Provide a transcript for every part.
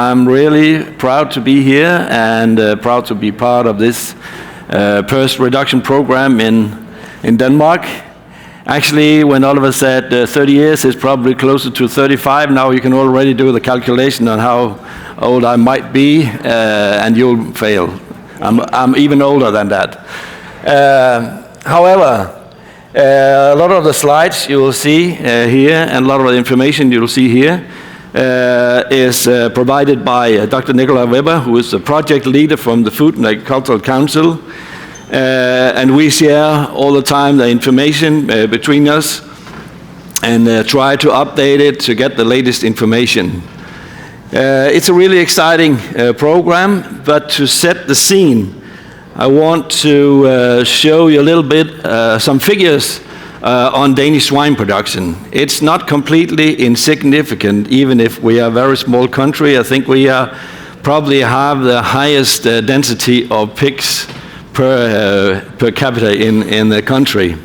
I'm really proud to be here and proud to be part of this PRRS reduction program in Denmark. Actually, when Oliver said 30 years, it's probably closer to 35. Now you can already do the calculation on how old I might be, and you'll fail. I'm even older than that. However, a lot of the slides you will see here, and a lot of the information you will see here, is provided by Dr. Nikolai Weber, who is the project leader from the Food and Agricultural Council. And we share all the time the information between us and try to update it to get the latest information. It's a really exciting program, but to set the scene, I want to show you a little bit some figures on Danish swine production. It's not completely insignificant, even if we are a very small country. I think we probably have the highest density of pigs per capita in the country.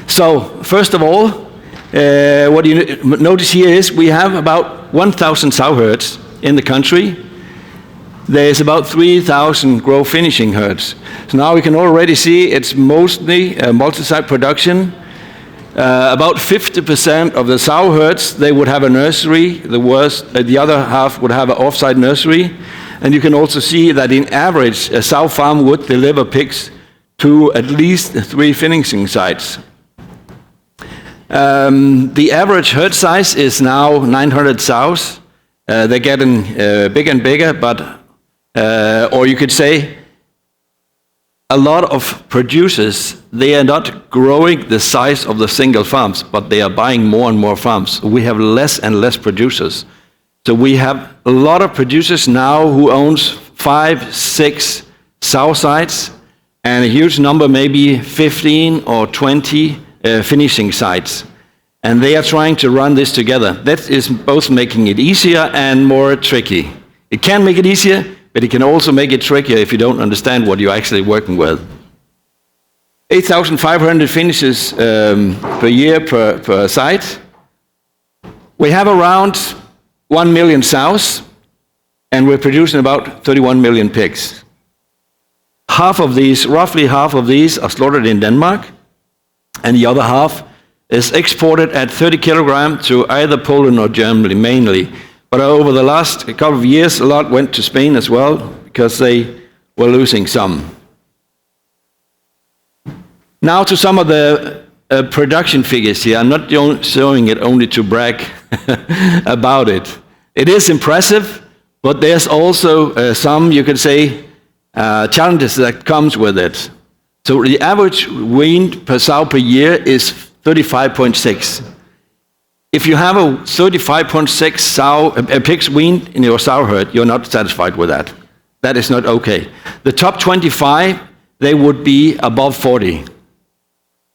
So, first of all, what you notice here is we have about 1,000 sow herds in the country. There's about 3,000 grow finishing herds. So now we can already see it's mostly multi-site production. About 50% of the sow herds, they would have a nursery. The other half would have an off-site nursery. And you can also see that in average, a sow farm would deliver pigs to at least 3 finishing sites. The average herd size is now 900 sows. They're getting bigger and bigger, but or you could say a lot of producers, they are not growing the size of the single farms, but they are buying more and more farms. We have less and less producers. So we have a lot of producers now who owns 5, 6 sow sites, and a huge number, maybe 15 or 20 finishing sites. And they are trying to run this together. That is both making it easier and more tricky. It can make it easier, but it can also make it trickier if you don't understand what you're actually working with. 8,500 finishes per year per site. We have around 1 million sows, and we're producing about 31 million pigs. Roughly half of these are slaughtered in Denmark, and the other half is exported at 30 kilograms to either Poland or Germany mainly. But over the last couple of years, a lot went to Spain as well, because they were losing some. Now to some of the production figures here. I'm not showing it only to brag about it. It is impressive, but there's also some, you could say, challenges that comes with it. So the average weaned per sow per year is 35.6. If you have a 35.6 pigs weaned in your sow herd, you're not satisfied with that. That is not okay. The top 25, they would be above 40.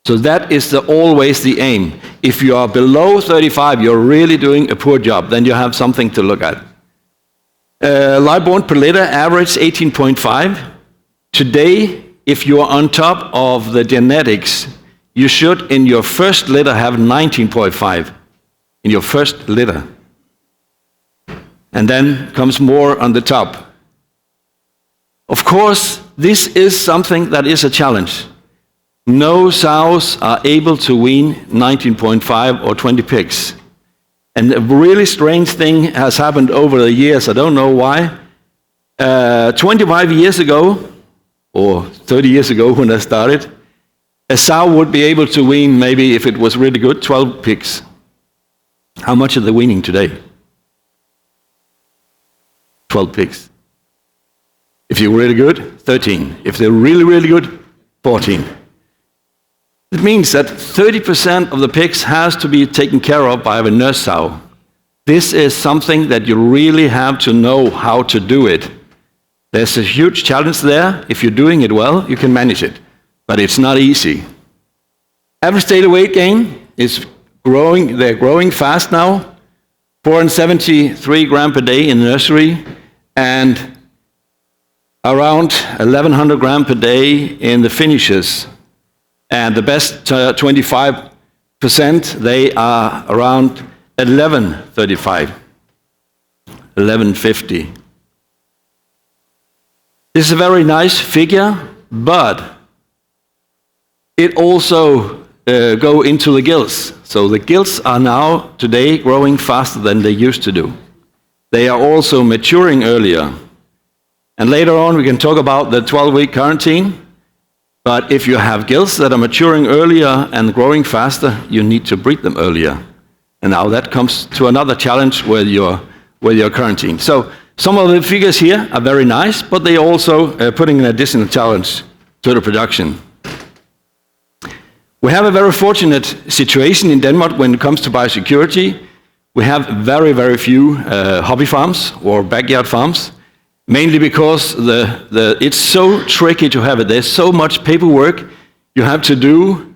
So that is always the aim. If you are below 35, you're really doing a poor job. Then you have something to look at. Live born per litter average 18.5. Today, if you are on top of the genetics, you should in your first litter have 19.5. In your first litter. And then comes more on the top. Of course, this is something that is a challenge. No sows are able to wean 19.5 or 20 pigs. And a really strange thing has happened over the years. I don't know why. 25 years ago, or 30 years ago when I started, a sow would be able to wean, maybe if it was really good, 12 pigs. How much are they weaning today? 12 pigs. If you're really good, 13. If they're really, really good, 14. It means that 30% of the pigs has to be taken care of by a nurse sow. This is something that you really have to know how to do it. There's a huge challenge there. If you're doing it well, you can manage it. But it's not easy. Average daily weight gain is growing. They're growing fast now. 473 grams per day in nursery, and around 1,100 grams per day in the finishes. And the best 25%, they are around 1135. 1150. This is a very nice figure, but it also go into the gills. So the gills are now today growing faster than they used to do. They are also maturing earlier. And later on we can talk about the 12-week quarantine. But if you have gills that are maturing earlier and growing faster, you need to breed them earlier. And now that comes to another challenge with your quarantine. So some of the figures here are very nice, but they also putting an additional challenge to the production. We have a very fortunate situation in Denmark when it comes to biosecurity. We have very, very few hobby farms or backyard farms, mainly because it's so tricky to have it. There's so much paperwork you have to do,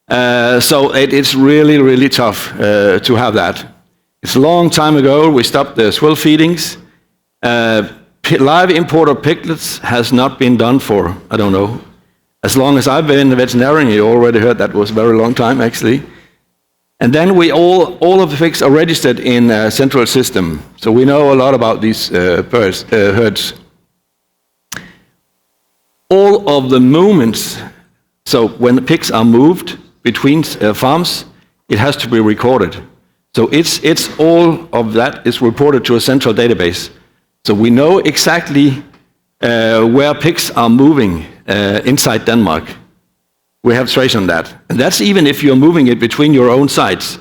so it's really, really tough to have that. It's a long time ago we stopped the swill feedings. Live import of piglets has not been done for, I don't know, as long as I've been a veterinarian. You already heard that was a very long time, actually. And then all of the pigs are registered in a central system. So we know a lot about these herds. All of the movements, so when the pigs are moved between farms, it has to be recorded. So it's all of that is reported to a central database. So we know exactly where pigs are moving inside Denmark. We have trace on that. And that's even if you're moving it between your own sites.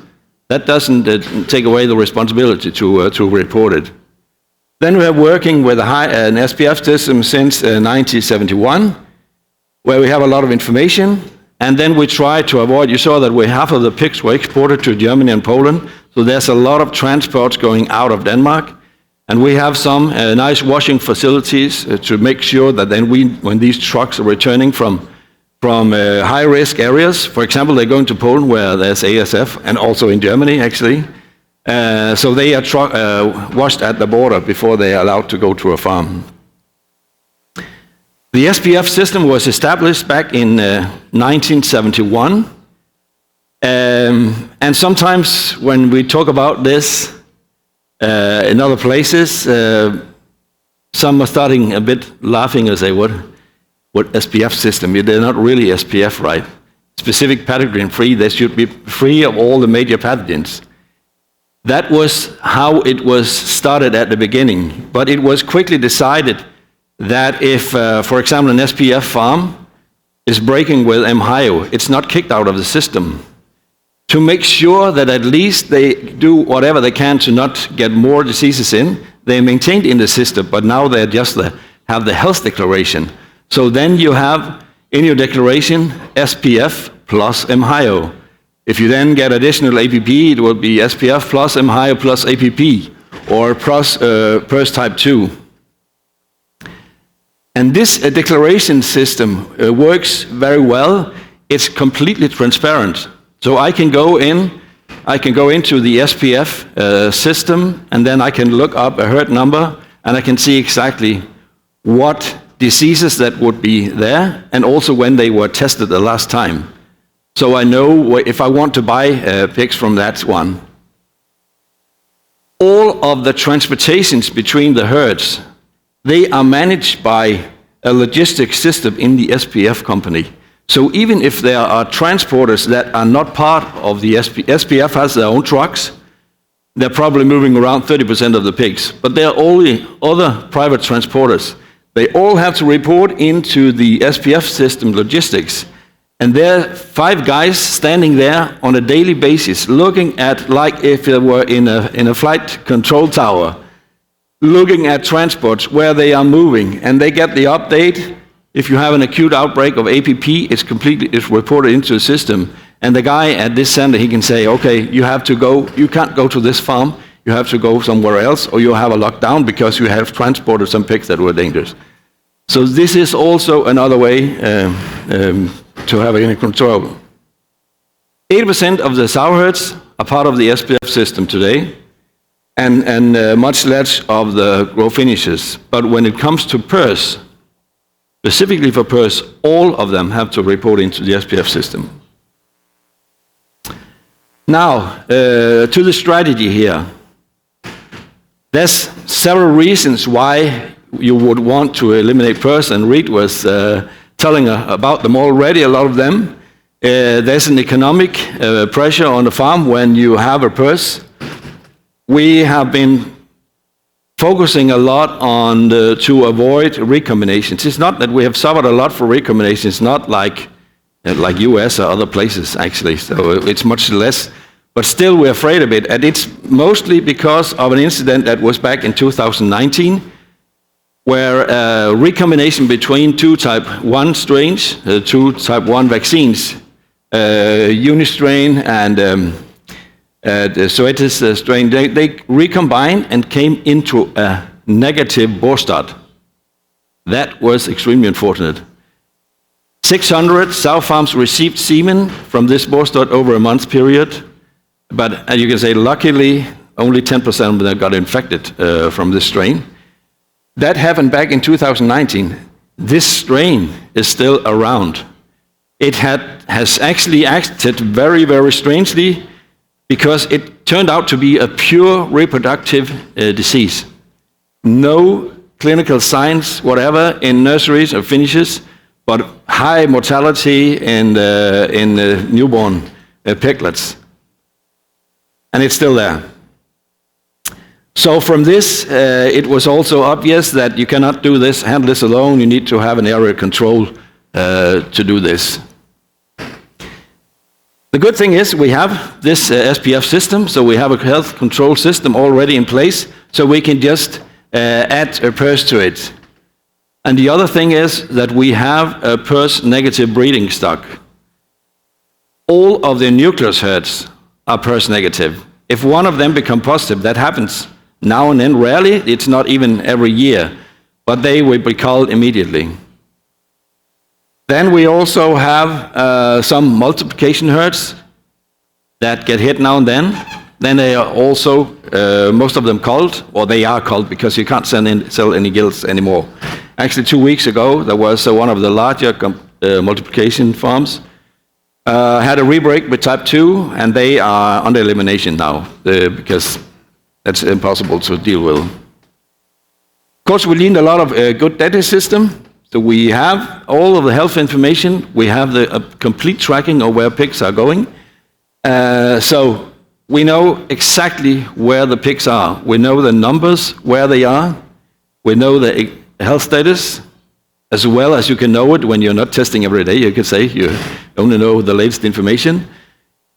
That doesn't take away the responsibility to report it. Then we are working with an SPF system since 1971, where we have a lot of information. And then we try to avoid, you saw that half of the pigs were exported to Germany and Poland. So there's a lot of transports going out of Denmark. And we have some nice washing facilities to make sure that then when these trucks are returning from high-risk areas, for example, they're going to Poland where there's ASF, and also in Germany, actually. So they are washed at the border before they are allowed to go to a farm. The SPF system was established back in 1971. And sometimes when we talk about this, in other places, some are starting a bit laughing and say, what SPF system? They're not really SPF, right? Specific pathogen free, they should be free of all the major pathogens. That was how it was started at the beginning, but it was quickly decided that if, for example, an SPF farm is breaking with MHIO, it's not kicked out of the system. To make sure that at least they do whatever they can to not get more diseases in, they maintained in the system, but now they just have the health declaration. So then you have in your declaration SPF plus MHIO. If you then get additional APP, it will be SPF plus MHIO plus APP, or plus PRRS type 2. And this declaration system works very well. It's completely transparent. So I can go into the SPF system, and then I can look up a herd number, and I can see exactly what diseases that would be there, and also when they were tested the last time. So I know if I want to buy pigs from that one. All of the transportations between the herds, they are managed by a logistics system in the SPF company. So even if there are transporters that are not part of the SPF has their own trucks, they're probably moving around 30% of the pigs. But there are only other private transporters. They all have to report into the SPF system logistics. And there are 5 guys standing there on a daily basis, looking at, like if they were in a flight control tower, looking at transports, where they are moving, and they get the update. If you have an acute outbreak of APP, it's reported into the system. And the guy at this center, he can say, okay, you can't go to this farm, you have to go somewhere else, or you have a lockdown because you have transported some pigs that were dangerous. So this is also another way to have it in control. 80% of the sow herds are part of the SPF system today, and much less of the grow finishes. But when it comes to PRRS, specifically for PRRS, all of them have to report into the SPF system. Now, to the strategy here. There's several reasons why you would want to eliminate PRRS, and Reed was telling about them already, a lot of them. There's an economic pressure on the farm when you have a PRRS. We have been focusing a lot on to avoid recombinations. It's not that we have suffered a lot for recombinations, not like US or other places actually, so it's much less. But still we're afraid of it, and it's mostly because of an incident that was back in 2019, where recombination between two type 1 strains, two type 1 vaccines, Unistrain and the Zoetis strain, they recombined and came into a negative Borstat. That was extremely unfortunate. 600 sow farms received semen from this Borstat over a month period, but as you can say, luckily, only 10% of them got infected from this strain. That happened back in 2019. This strain is still around. It has actually acted very, very strangely because it turned out to be a pure reproductive disease. No clinical signs, whatever, in nurseries or finishes, but high mortality in newborn piglets. And it's still there. So from this, it was also obvious that you cannot do this, handle this alone. You need to have an area control to do this. The good thing is we have this SPF system, so we have a health control system already in place, so we can just add a PRRS to it. And the other thing is that we have a PRRS negative breeding stock. All of the nucleus herds are PRRS negative. If one of them become positive, that happens now and then, rarely, it's not even every year, but they will be called immediately. Then we also have some multiplication herds that get hit now and then. Then they are also, most of them culled, or they are culled because you can't sell any gilts anymore. Actually, 2 weeks ago, there was one of the larger multiplication farms had a rebreak with type 2, and they are under elimination now because that's impossible to deal with. Of course, we need a lot of good data system. So we have all of the health information. We have the complete tracking of where pigs are going. So we know exactly where the pigs are. We know the numbers, where they are. We know the health status, as well as you can know it when you're not testing every day. You could say you only know the latest information.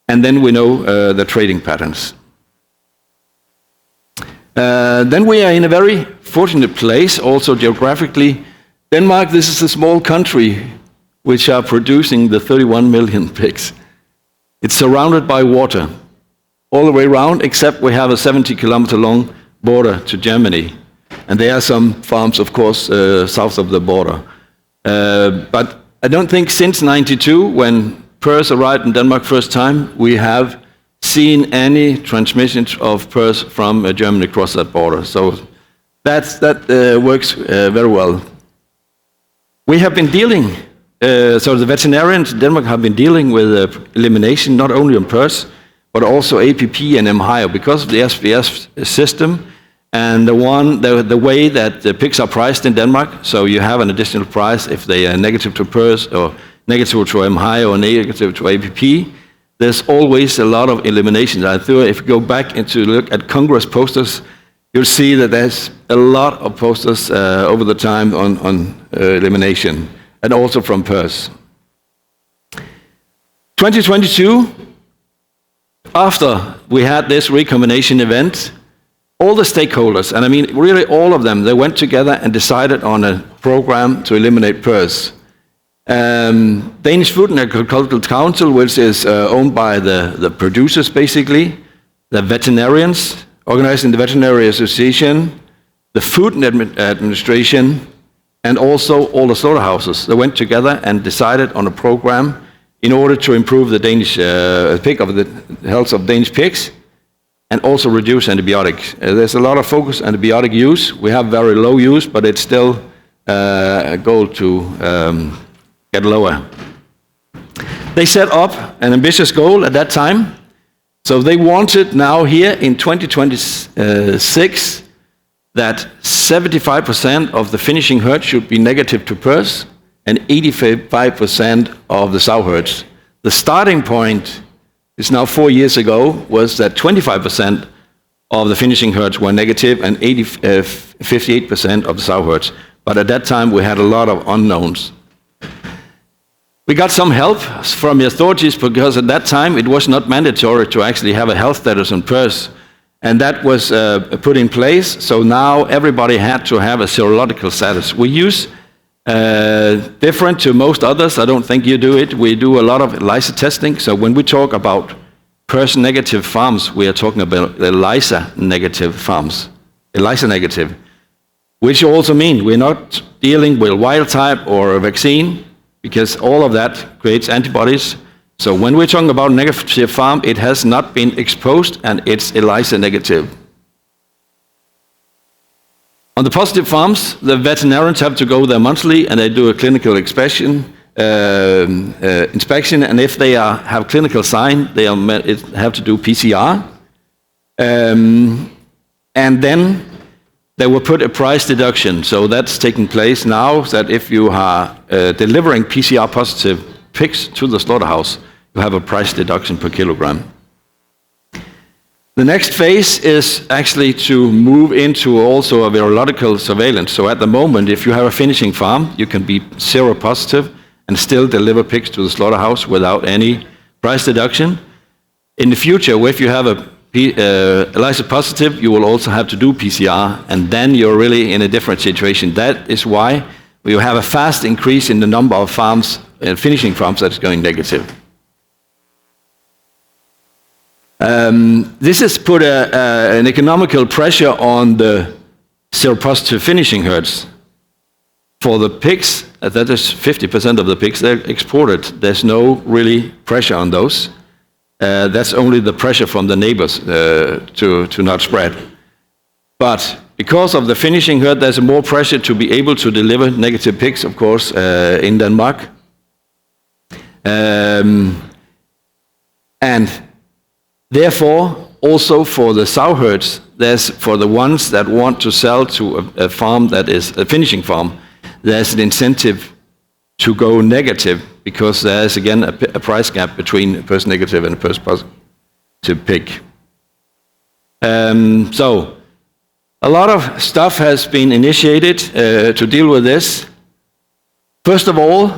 And then we know the trading patterns. Then we are in a very fortunate place, also geographically. Denmark, this is a small country which are producing the 31 million pigs. It's surrounded by water all the way around, except we have a 70-kilometer long border to Germany. And there are some farms, of course, south of the border. But I don't think since '92, when PRRS arrived in Denmark first time, we have seen any transmission of PRRS from Germany across that border. So that works very well. We have been dealing, so the veterinarians in Denmark have been dealing with elimination, not only on PRRS, but also APP and MHIO, because of the SPF system and the way that the pigs are priced in Denmark. So you have an additional price if they are negative to PRRS or negative to MHIO or negative to APP. There's always a lot of eliminations. I think if you go back and look at Congress posters, you'll see that there's a lot of posters over the time on elimination, and also from PRRS. 2022, after we had this recombination event, all the stakeholders, and I mean really all of them, they went together and decided on a program to eliminate PRRS. Danish Food and Agricultural Council, which is owned by the producers basically, the veterinarians, organizing the Veterinary Association, the Food Administration, and also all the slaughterhouses. They went together and decided on a program in order to improve the Danish the health of Danish pigs, and also reduce antibiotics. There's a lot of focus on antibiotic use. We have very low use, but it's still a goal to get lower. They set up an ambitious goal at that time. So they wanted now here in 2026 that 75% of the finishing herd should be negative to PRRS and 85% of the sow herds. The starting point is now 4 years ago, was that 25% of the finishing herds were negative and 58% of the sow herds. But at that time, we had a lot of unknowns. We got some help from the authorities because at that time, it was not mandatory to actually have a health status on PRRS. And that was put in place, so now everybody had to have a serological status. We use, different to most others, I don't think you do it, we do a lot of ELISA testing. So when we talk about PRRS negative farms, we are talking about ELISA negative farms. ELISA negative, which also means we're not dealing with wild type or a vaccine, because all of that creates antibodies. So when we're talking about negative farm, it has not been exposed and it's ELISA negative. On the positive farms, the veterinarians have to go there monthly and they do a clinical inspection, and if they have clinical sign, they have to do PCR. And then they will put a price deduction. So that's taking place now, that if you are delivering PCR positive pigs to the slaughterhouse, you have a price deduction per kilogram. The next phase is actually to move into also a virological surveillance. So at the moment, if you have a finishing farm, you can be seropositive and still deliver pigs to the slaughterhouse without any price deduction. In the future, if you have a ELISA positive, you will also have to do PCR, and then you're really in a different situation. That is why we have a fast increase in the number of farms, finishing farms, that's going negative. This has put an economical pressure on the seropositive finishing herds. For the pigs, that is 50% of the pigs, they're exported. There's no really pressure on those. That's only the pressure from the neighbors to not spread. But because of the finishing herd, there's more pressure to be able to deliver negative pigs, of course, in Denmark. And therefore, also for the sow herds, there's for the ones that want to sell to a farm that is a finishing farm, there's an incentive to go negative because there's again a price gap between a PRRS negative and a PRRS positive pig. So a lot of stuff has been initiated to deal with this. First of all,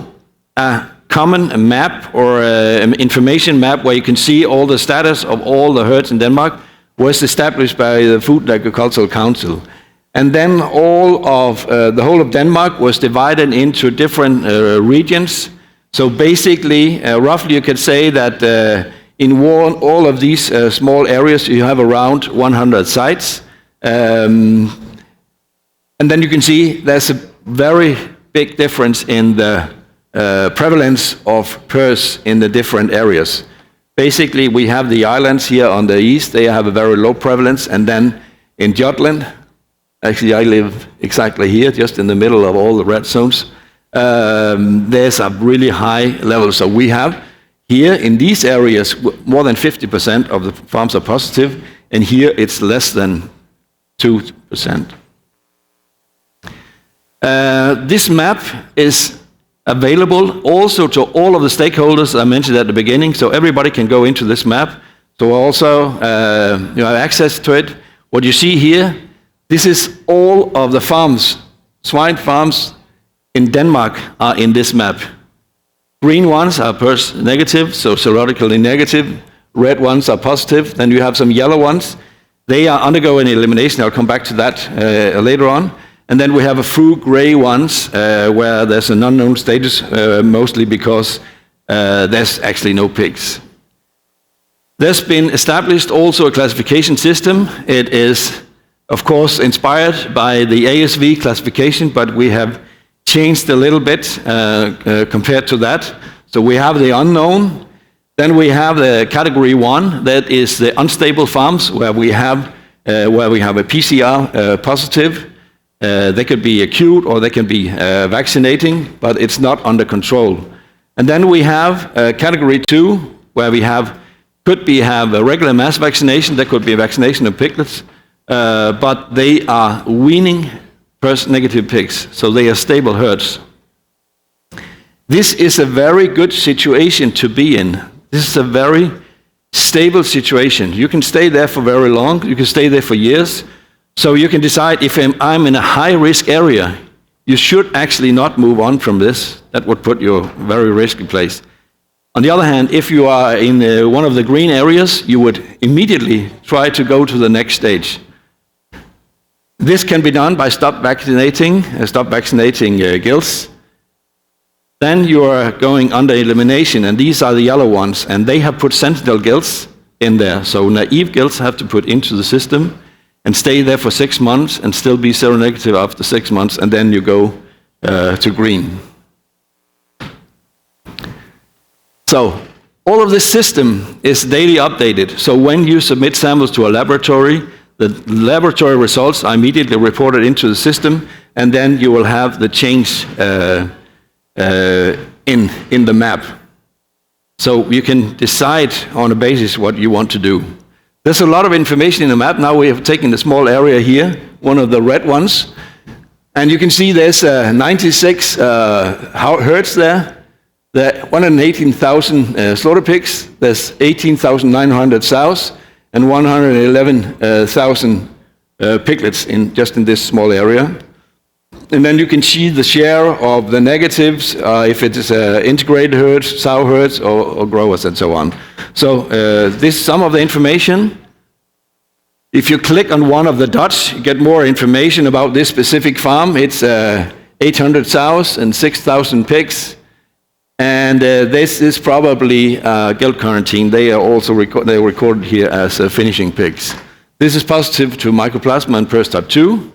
a common map or information map where you can see all the status of all the herds in Denmark was established by the Food and Agricultural Council. And then the whole of Denmark was divided into different regions. So basically, roughly you could say that in all of these small areas you have around 100 sites. And then you can see there's a very big difference in the prevalence of PRRS in the different areas. Basically, we have the islands here on the east, they have a very low prevalence, and then in Jutland, actually I live exactly here, just in the middle of all the red zones, there's a really high level. So we have here in these areas, more than 50% of the farms are positive, and here it's less than 2%. This map is available also to all of the stakeholders I mentioned at the beginning, so everybody can go into this map. So also you have access to it. What you see here, this is all of the farms, swine farms in Denmark are in this map. Green ones are PRRS negative, so serologically negative. Red ones are positive. Then you have some yellow ones. They are undergoing elimination. I'll come back to that later on. And then we have a few gray ones where there's an unknown status, mostly because there's actually no pigs. There's been established also a classification system. It is, of course, inspired by the ASV classification, but we have changed a little bit compared to that. So we have the unknown. Then we have the category 1, that is the unstable farms, where we have a PCR positive. They could be acute or they can be vaccinating, but it's not under control. And then we have category 2, where we have a regular mass vaccination. There could be a vaccination of piglets, but they are weaning PRRS-negative pigs, so they are stable herds. This is a very good situation to be in. This is a very stable situation. You can stay there for very long. You can stay there for years. So you can decide, if I'm in a high-risk area, you should actually not move on from this. That would put you in a very risky place. On the other hand, if you are in one of the green areas, you would immediately try to go to the next stage. This can be done by stop vaccinating gills. Then you are going under elimination, and these are the yellow ones, and they have put sentinel gills in there. So naive gills have to put into the system and stay there for 6 months and still be seronegative after 6 months, and then you go to green. So all of this system is daily updated. So when you submit samples to a laboratory, the laboratory results are immediately reported into the system, and then you will have the change in the map. So you can decide on a basis what you want to do. There's a lot of information in the map. Now we have taken a small area here, one of the red ones, and you can see there's 96 herds there. There are 118,000 slaughter pigs. There's 18,900 sows and 111,000 piglets just in this small area. And then you can see the share of the negatives, if it is integrated herds, sow herds, or growers, and so on. So this is some of the information. If you click on one of the dots, you get more information about this specific farm. It's 800 sows and 6,000 pigs. And this is probably gilt quarantine. They are also they're recorded here as finishing pigs. This is positive to Mycoplasma and PRRS type 2.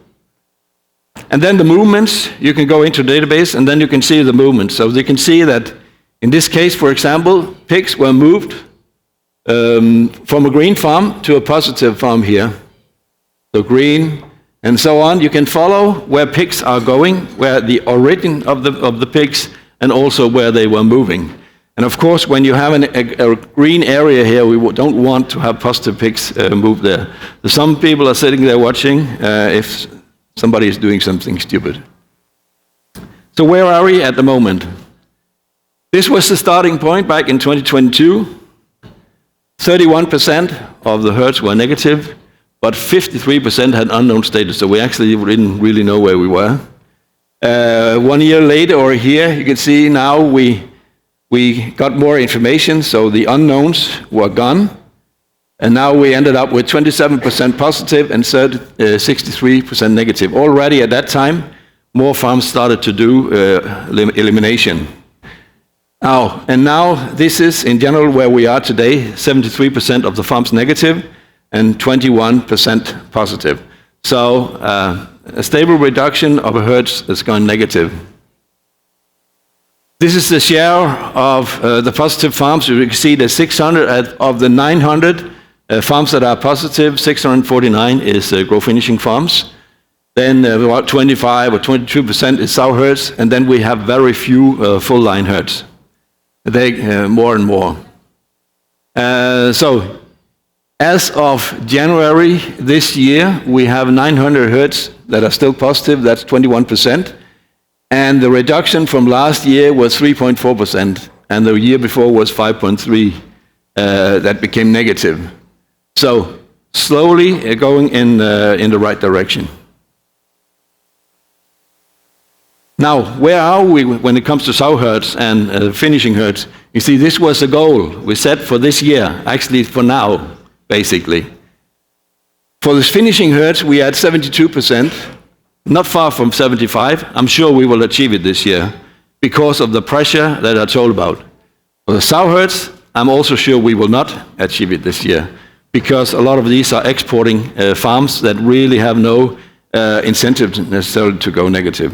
And then the movements, you can go into database and then you can see the movements. So you can see that in this case, for example, pigs were moved from a green farm to a positive farm here. So green and so on. You can follow where pigs are going, where the origin of the pigs, and also where they were moving. And of course, when you have a green area here, we don't want to have positive pigs move there. So some people are sitting there watching if somebody is doing something stupid. So where are we at the moment? This was the starting point back in 2022. 31% of the herds were negative, but 53% had unknown status, so we actually didn't really know where we were. 1 year later, or here, you can see now we got more information, so the unknowns were gone. And now we ended up with 27% positive and 63% negative. Already at that time, more farms started to do elimination. Now this is in general where we are today, 73% of the farms negative and 21% positive. So a stable reduction of herds is going negative. This is the share of the positive farms. You can see that 600 of the 900 farms that are positive, 649 is grow finishing farms. Then about 25 or 22% is sow herds, and then we have very few full line herds. They more and more. So as of January this year, we have 900 herds that are still positive. That's 21%. And the reduction from last year was 3.4%, and the year before was 5.3%. That became negative. So slowly going in the right direction. Now, where are we when it comes to sow herds and finishing herds? You see, this was a goal we set for this year, actually for now, basically. For the finishing herds, we had 72%, not far from 75%. I'm sure we will achieve it this year because of the pressure that I told about. For the sow herds, I'm also sure we will not achieve it this year, because a lot of these are exporting farms that really have no incentive necessarily to go negative.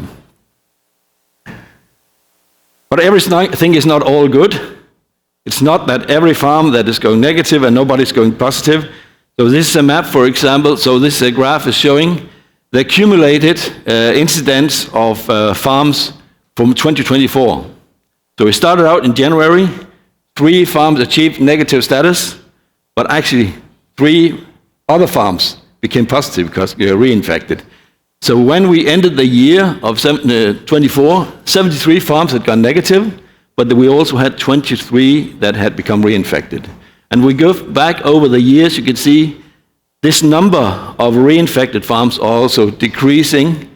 But everything is not all good. It's not that every farm that is going negative and nobody's going positive. So this is a map, for example. So this graph is showing the accumulated incidence of farms from 2024. So we started out in January, 3 farms achieved negative status, but actually 3 other farms became positive because we were reinfected. So when we ended the year of 24, 73 farms had gone negative, but we also had 23 that had become reinfected. And we go back over the years, you can see this number of reinfected farms are also decreasing.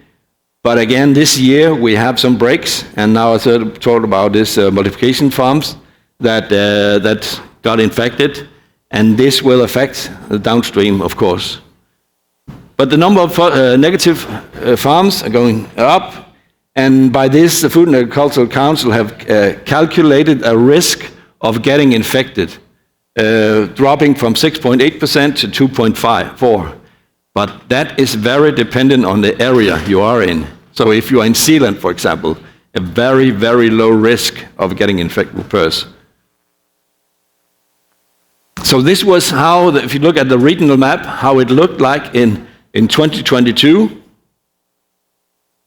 But again, this year we have some breaks, and now I talked about this multiplication farms that got infected, and this will affect the downstream, of course. But the number of negative farms are going up, and by this, the Food and Agricultural Council have calculated a risk of getting infected, dropping from 6.8% to 2.4%. But that is very dependent on the area you are in. So if you are in Zealand, for example, a very, very low risk of getting infected with PRRS. So this was how, if you look at the regional map, how it looked like in 2022.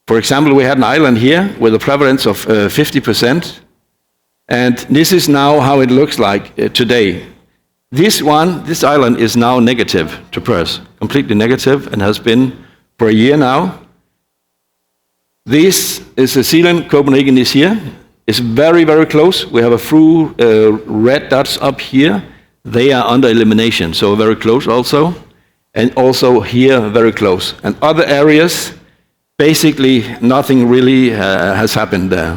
For example, we had an island here with a prevalence of 50%. And this is now how it looks like today. This island is now negative to PRRS, completely negative, and has been for a year now. This is Zealand, Copenhagen is here. It's very, very close. We have a few red dots up here. They are under elimination, so very close also. And also here, very close. And other areas, basically nothing really has happened there.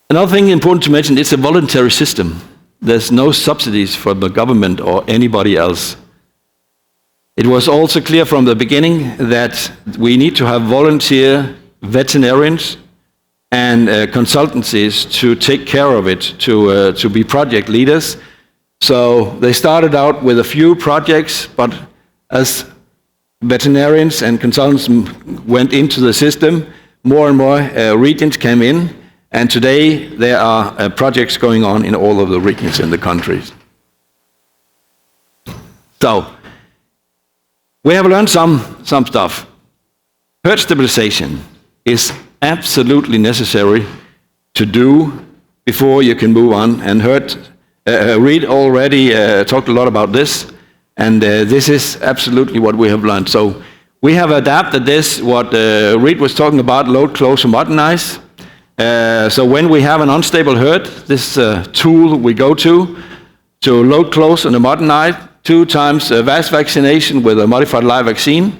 Another thing important to mention, it's a voluntary system. There's no subsidies for the government or anybody else. It was also clear from the beginning that we need to have volunteer veterinarians and consultancies to take care of it, to be project leaders. So they started out with a few projects, but as veterinarians and consultants went into the system, more and more regions came in, and today there are projects going on in all of the regions in the countries. So, we have learned some stuff. Herd stabilization is absolutely necessary to do before you can move on, and Reed already talked a lot about this, and this is absolutely what we have learned. So we have adapted this, what Reed was talking about, load, close, and modernize. So when we have an unstable herd, this tool we go to load, close, and modernize, 2 times VAS vaccination with a modified live vaccine,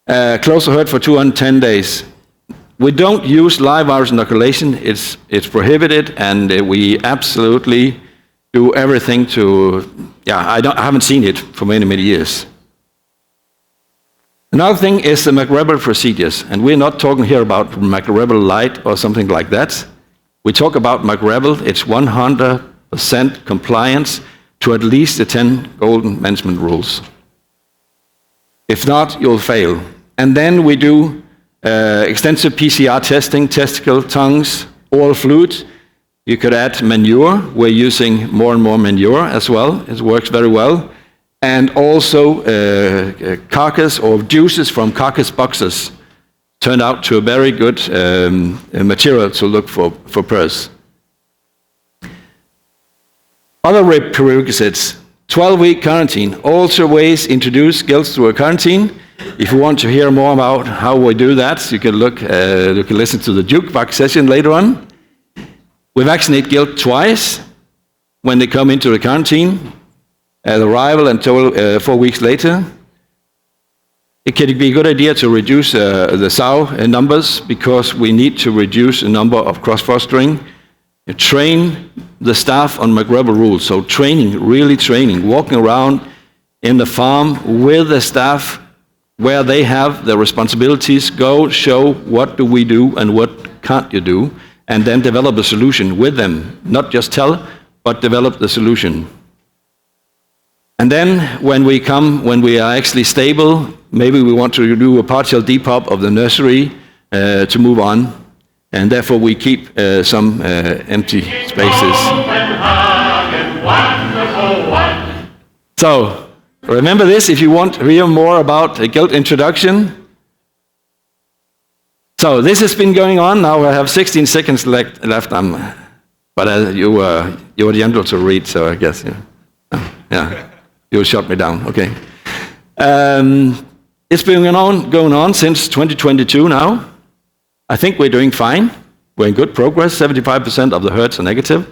close the herd for 210 days. We don't use live virus inoculation, it's prohibited, and we absolutely do everything to, I haven't seen it for many, many years. Another thing is the McRebel procedures, and we're not talking here about McRebel Light or something like that. We talk about McRebel, it's 100% compliance to at least the 10 golden management rules. If not, you'll fail. And then we do extensive PCR testing, testicle, tongues, oral fluid. You could add manure. We're using more and more manure as well. It works very well. And also carcass or juices from carcass boxes turned out to a very good material to look for PRRS. Other prerequisites, 12-week quarantine. Also ways introduce gilts through a quarantine. If you want to hear more about how we do that, you can listen to the jukebox session later on. We vaccinate gilt twice when they come into the quarantine, at arrival until 4 weeks later. It can be a good idea to reduce the sow numbers because we need to reduce the number of cross-fostering. Train the staff on McRebel rules, so training, really training, walking around in the farm with the staff where they have the responsibilities, go show what do we do and what can't you do, and then develop a solution with them. Not just tell, but develop the solution. And then when we are actually stable, maybe we want to do a partial depop of the nursery to move on, and therefore we keep some empty spaces. So, remember this if you want to hear more about a gilt introduction. So this has been going on. Now I have 16 seconds left. But you were gentle to read, so I guess, yeah. You'll shut me down, okay. It's been going on since 2022 now. I think we're doing fine. We're in good progress. 75% of the herds are negative.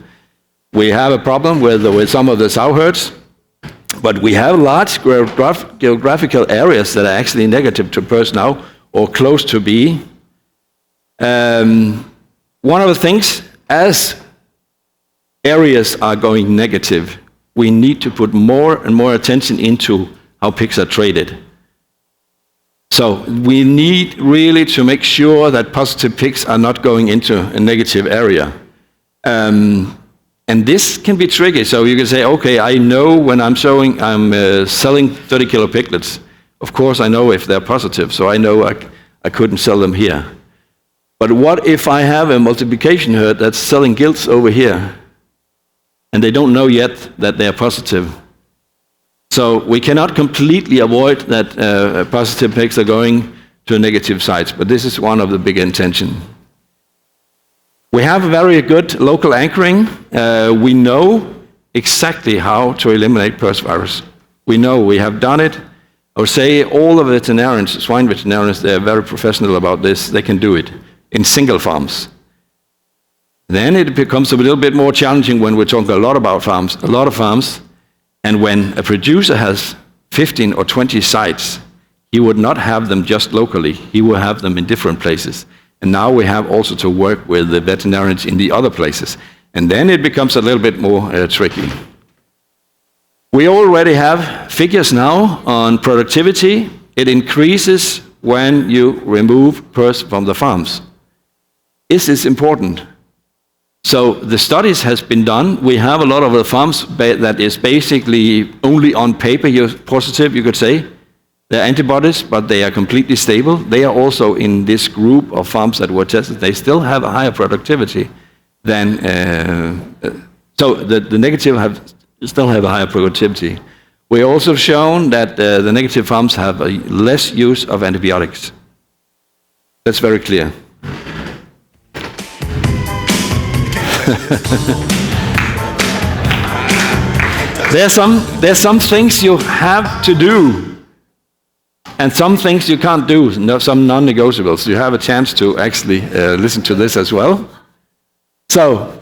We have a problem with some of the sow herds, but we have large geographical areas that are actually negative to PRRS now, or close to be. One of the things, as areas are going negative, we need to put more and more attention into how pigs are traded. So we need really to make sure that positive pigs are not going into a negative area. And this can be tricky. So you can say, okay, I know when I'm selling 30 kilo piglets, of course I know if they're positive, so I know I couldn't sell them here. But what if I have a multiplication herd that's selling gilts over here, and they don't know yet that they're positive? So we cannot completely avoid that positive pigs are going to negative sites, but this is one of the big intentions. We have a very good local anchoring. We know exactly how to eliminate PRRS virus. We know, we have done it. I would say all of the veterinarians, swine veterinarians, they're very professional about this. They can do it in single farms. Then it becomes a little bit more challenging when we're talking a lot of farms, and when a producer has 15 or 20 sites, he would not have them just locally. He will have them in different places. And now we have also to work with the veterinarians in the other places. And then it becomes a little bit more tricky. We already have figures now on productivity. It increases when you remove PRRS from the farms. This is important. So the studies has been done. We have a lot of the farms that is basically only on paper positive, you could say. They're antibodies, but they are completely stable. They are also in this group of farms that were tested. They still have a higher productivity than, so the negative still have a higher productivity. We also shown that the negative farms have a less use of antibiotics. That's very clear. There's some things you have to do. And some things you can't do, some non-negotiables. You have a chance to actually listen to this as well. So,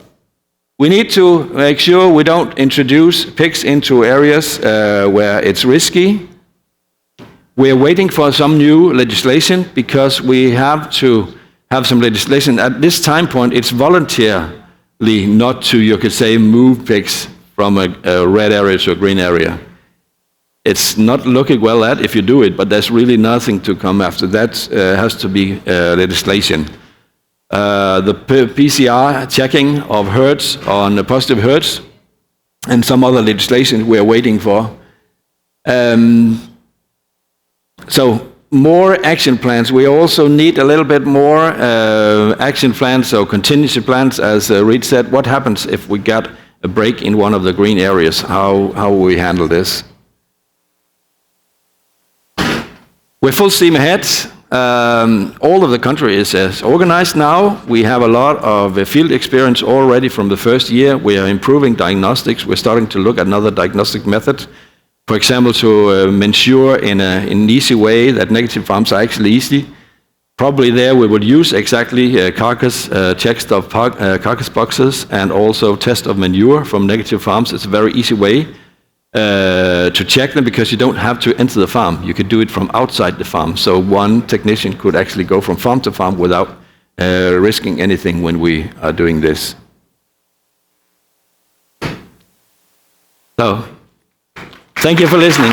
we need to make sure we don't introduce pigs into areas where it's risky. We're waiting for some new legislation because we have to have some legislation. At this time point, it's voluntarily not to, you could say, move pigs from a red area to a green area. It's not looking well at if you do it, but there's really nothing to come after. That has to be legislation. The PCR checking of herds on the positive herds and some other legislation we're waiting for. So more action plans. We also need a little bit more action plans, so contingency plans, as Reed said. What happens if we got a break in one of the green areas? How will we handle this? We're full steam ahead. All of the country is organized now. We have a lot of field experience already from the first year. We are improving diagnostics. We're starting to look at another diagnostic method. For example, to ensure in an easy way that negative farms are actually easy. Probably there we would use exactly carcass checks of carcass boxes and also test of manure from negative farms. It's a very easy way to check them because you don't have to enter the farm. You could do it from outside the farm. So one technician could actually go from farm to farm without risking anything when we are doing this. So, thank you for listening.